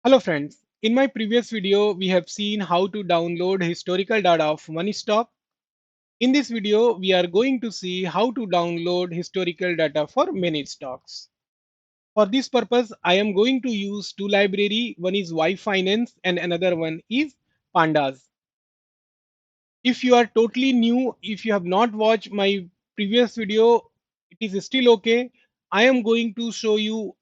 Hello friends, in my previous video we have seen how to download historical data of one stock. In this video we are going to see how to download historical data for many stocks. For this purpose I am going to use two libraries, one is yfinance and another one is Pandas. If you are totally new, if you have not watched my previous video, it is still okay. I am going to show you,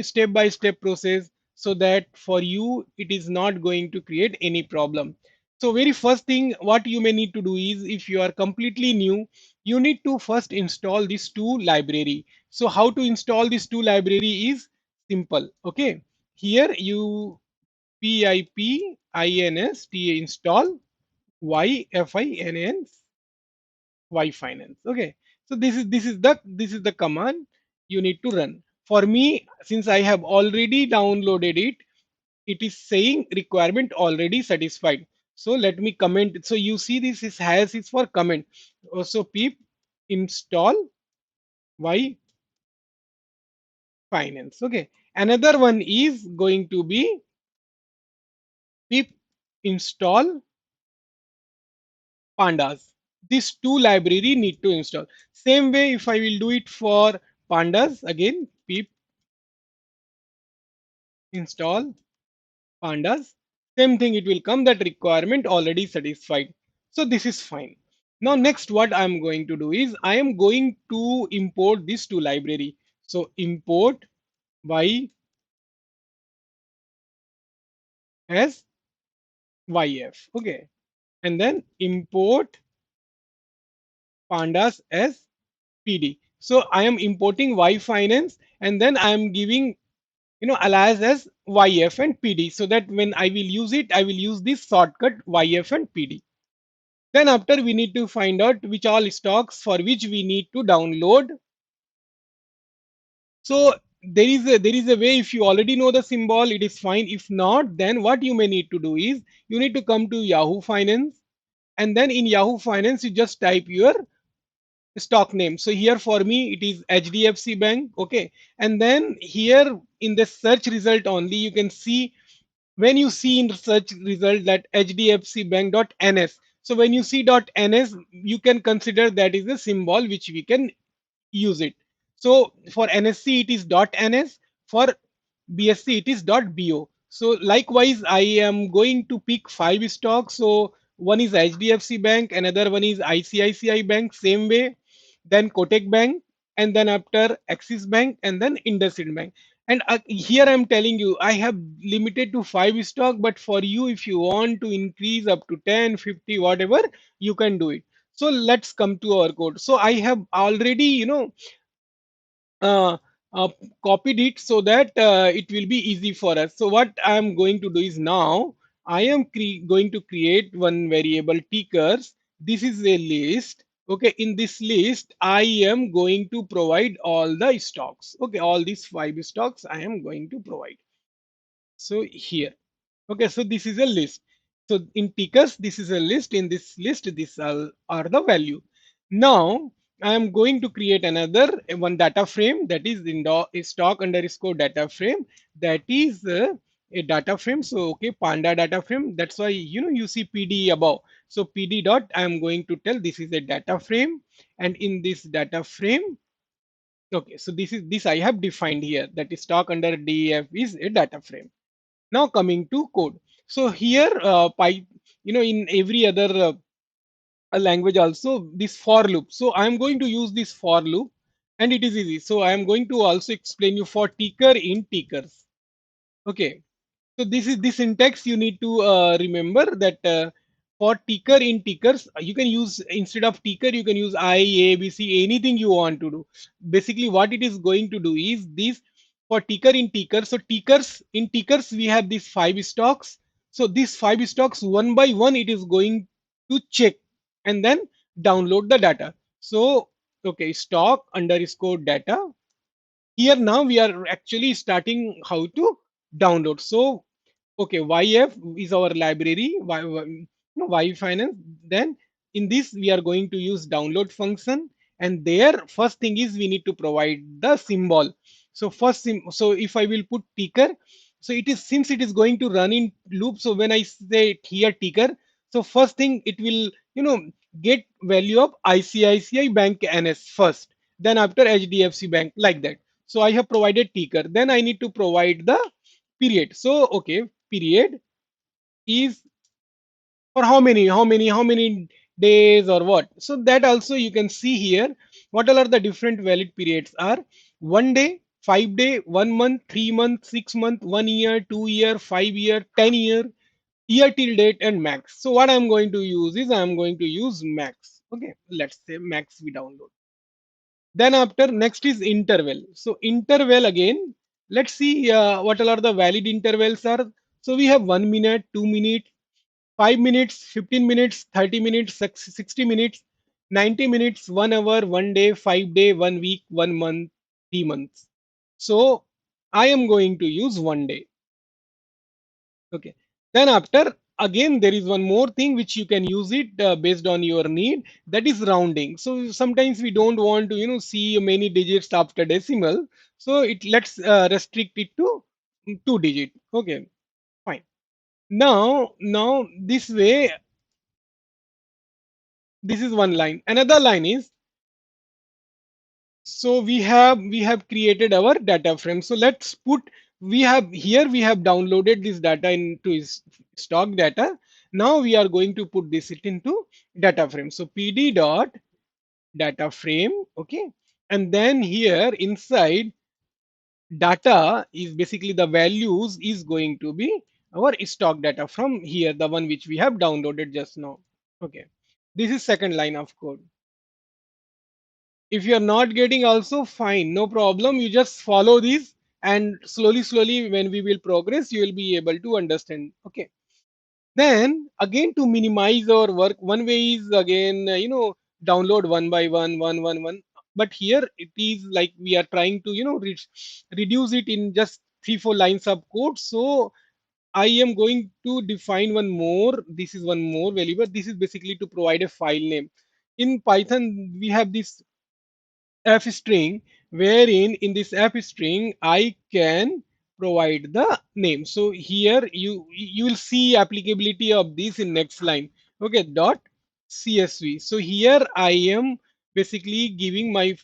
step by step process so that for you it is not going to create any problem. So very first thing what you may need to do is, if you are completely new, you need to first install this two library. So how to install this two library is simple. Okay, here you pipinst install yfinance yfinance. Okay, so this is the command you need to run. For me, since I have already downloaded it, it is saying requirement already satisfied. So let me comment. So you see this is has is for comment. Also pip install yfinance. Okay, another one is going to be pip install pandas. These two library need to install. Same way, if I will do it for pandas, again pip install pandas, same thing it will come, that requirement already satisfied. So this is fine. Now next what I am going to do is I am going to import these two library. So import y as yf. Okay, and then import pandas as pd. So I am importing y finance and then I am giving alias as yf and pd, so that when I will use it, I will use this shortcut yf and pd. Then after we need to find out which all stocks for which we need to download. So there is a way. If you already know the symbol, it is fine. If not, then what you may need to do is you need to come to Yahoo Finance, and then in Yahoo Finance you just type your stock name. So here for me it is HDFC Bank. Okay, and then here in the search result only you can see, when you see in search result that hdfcbank.ns, so when you see .ns, you can consider that is the symbol which we can use it. So for NSC it is .ns, for BSC it is .bo. So likewise I am going to pick five stocks. So one is HDFC Bank, another one is ICICI Bank, same way, then Kotak Bank, and then after Axis Bank, and then IndusInd Bank. And here I'm telling you, I have limited to five stock, but for you, if you want to increase up to 10, 50, whatever, you can do it. So let's come to our code. So I have already, uh, uh, copied it so that it will be easy for us. So what I am going to do is, now I am going to create one variable tickers. This is a list. Okay, in this list I am going to provide all the stocks. Okay, all these five stocks I am going to provide. So here, okay, so this is a list. So in tickers, this is a list. In this list, these are the value. Now I am going to create another one data frame, that is in stock underscore data frame. That is a data frame. So okay, panda data frame. That's why you see PD above. So PD dot, I am going to tell this is a data frame, and in this data frame, okay, so this I have defined here, that is stock under DEF is a data frame. Now coming to code. So here in every other language also, this for loop. So I am going to use this for loop, and it is easy. So I am going to also explain you for ticker in tickers. Okay, so this is the syntax you need to remember, that for ticker in tickers, you can use, instead of ticker you can use I, A, B, C, anything you want to do. Basically what it is going to do is this, for ticker in tickers. So tickers in tickers we have these five stocks. So these five stocks, one by one it is going to check and then download the data. So okay, stock underscore data. Here now we are actually starting how to download. So okay, yf is our library, y finance. Then in this we are going to use download function, and there first thing is we need to provide the symbol. So so if I will put ticker, So it is, since it is going to run in loop. So when I say here ticker, so first thing it will, get value of ICICI Bank NS first, then after HDFC Bank, like that. So I have provided ticker. Then I need to provide the period. So okay, period is for how many days or what. So that also you can see here what all are the different valid periods are: 1 day, 5 day, 1 month, 3 month, 6 month, 1 year, 2 year, 5 year, 10 year, year till date, and max. So what I'm going to use is I'm going to use max. Okay, let's say max we download. Then after, next is interval. So interval again, let's see what all are the valid intervals are. So we have 1 minute, 2 minutes, 5 minutes, 15 minutes, 30 minutes, 60 minutes, 90 minutes, 1 hour, 1 day, 5 day, 1 week, 1 month, 3 months. So I am going to use 1 day. Okay. Then after, again there is one more thing which you can use it based on your need, that is rounding. So sometimes we don't want to see many digits after decimal. So it, let's restrict it to 2 digit. Okay, fine. Now this way, this is one line. Another line is, so we have created our data frame. So let's put, we have here, we have downloaded this data into stock data. Now we are going to put this it into data frame. So pd dot data frame. Okay, and then here inside, data is basically the values is going to be our stock data from here, the one which we have downloaded just now. Okay, this is second line of code. If you're not getting also, fine, no problem, you just follow these, and slowly when we will progress, you will be able to understand. Okay, then again, to minimize our work, one way is again, download one by one. But here it is like we are trying to reduce it in just 3 4 lines of code. So I am going to define one more, this is one more variable. This is basically to provide a file name. In Python we have this f string, wherein in this f string I can provide the name. So here you will see applicability of this in next line. Okay, dot csv. So here I am basically giving my,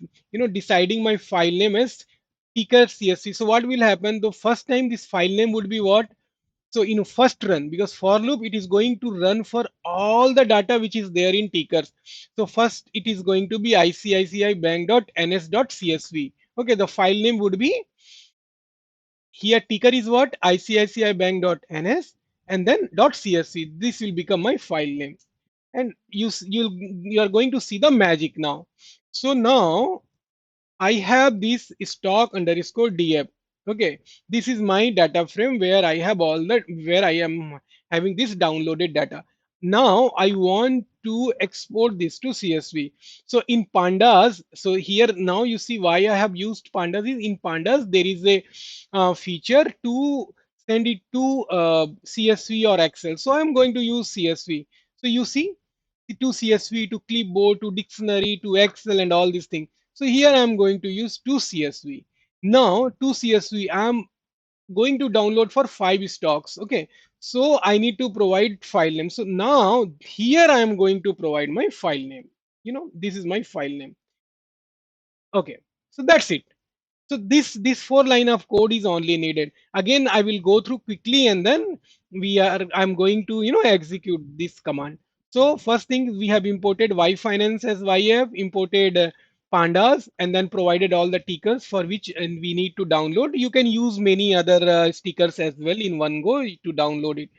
deciding my file name as ticker csv. So what will happen, the first time this file name would be what? So in first run, because for loop it is going to run for all the data which is there in tickers. So first it is going to be ICICI bank.ns.csv. Okay, the file name would be, here ticker is what? ICICI bank.ns, and then .csv. This will become my file name. And you are going to see the magic now. So now I have this stock underscore df. Okay, this is my data frame where I have all that, where I am having this downloaded data. Now I want to export this to CSV. So in Pandas, so here now you see why I have used Pandas is, in Pandas there is a feature to send it to CSV or Excel. So I'm going to use CSV. So you see, to CSV, to clipboard, to dictionary, to Excel, and all these things. So here I'm going to use to CSV. Now to CSV, I'm going to download for 5 stocks. Okay, so I need to provide file name. So now here I am going to provide my file name. This is my file name. Okay, so that's it. So this 4 line of code is only needed. Again, I will go through quickly, and then I'm going to execute this command. So first thing, we have imported yfinance as yf, imported pandas, and then provided all the tickers for which and we need to download. You can use many other stickers as well in one go to download it.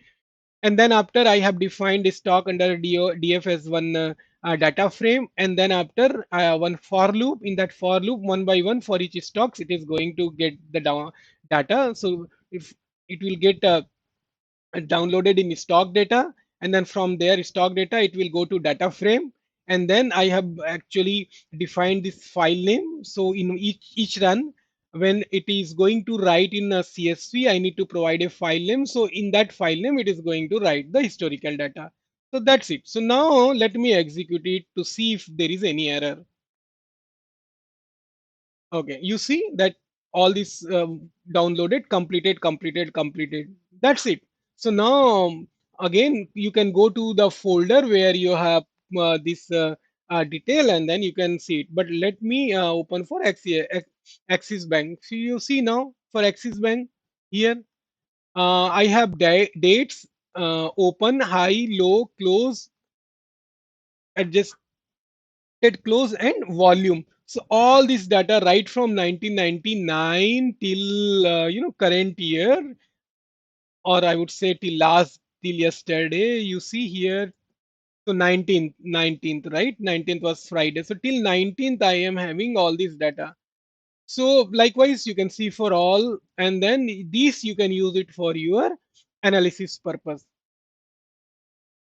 And then after, I have defined a stock under df as one data frame, and then after one for loop. In that for loop, one by one, for each stocks it is going to get the data. So if it will get downloaded in stock data, and then from there stock data it will go to data frame, and then I have actually defined this file name. So in each run, when it is going to write in a csv, I need to provide a file name. So in that file name it is going to write the historical data. So that's it. So now let me execute it to see if there is any error. Okay, you see that all this downloaded, completed. That's it. So now again you can go to the folder where you have this detail, and then you can see it. But let me open for Axis Bank. So you see now for Axis Bank here, I have dates, open, high, low, close, adjusted close, and volume. So all this data right from 1999 till current year, or I would say till yesterday. You see here, so 19th, right? 19th was Friday. So till 19th, I am having all this data. So likewise, you can see for all, and then these you can use it for your analysis purpose.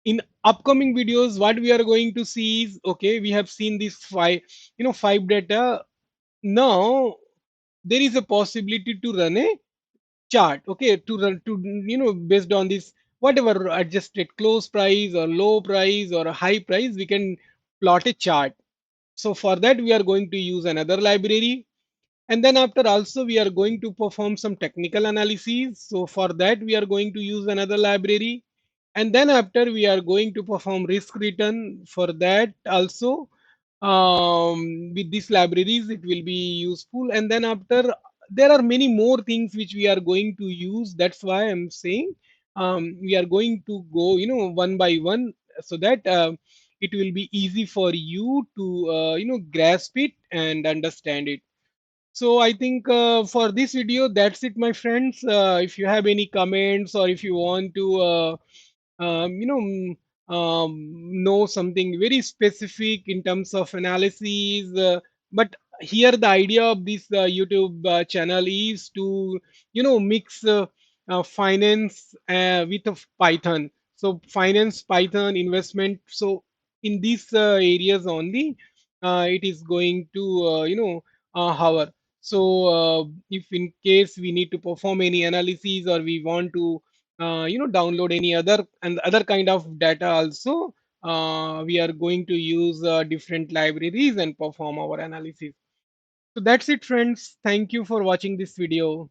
In upcoming videos, what we are going to see is, okay, we have seen this five data. Now there is a possibility to run a chart, okay, to run to based on this, whatever adjusted close price or low price or a high price, we can plot a chart. So for that we are going to use another library, and then after also we are going to perform some technical analysis. So for that we are going to use another library, and then after we are going to perform risk return. For that also, with these libraries it will be useful. And then after, there are many more things which we are going to use. That's why I'm saying we are going to go one by one, so that it will be easy for you to grasp it and understand it. So I think for this video, that's it, my friends. If you have any comments, or if you want to, know something very specific in terms of analysis, but here the idea of this YouTube channel is to, mix finance with Python. So finance, Python, investment. So in these areas only, it is going to, hover. So if in case we need to perform any analysis, or we want to download any other kind of data also, we are going to use different libraries and perform our analysis. So that's it, friends. Thank you for watching this video.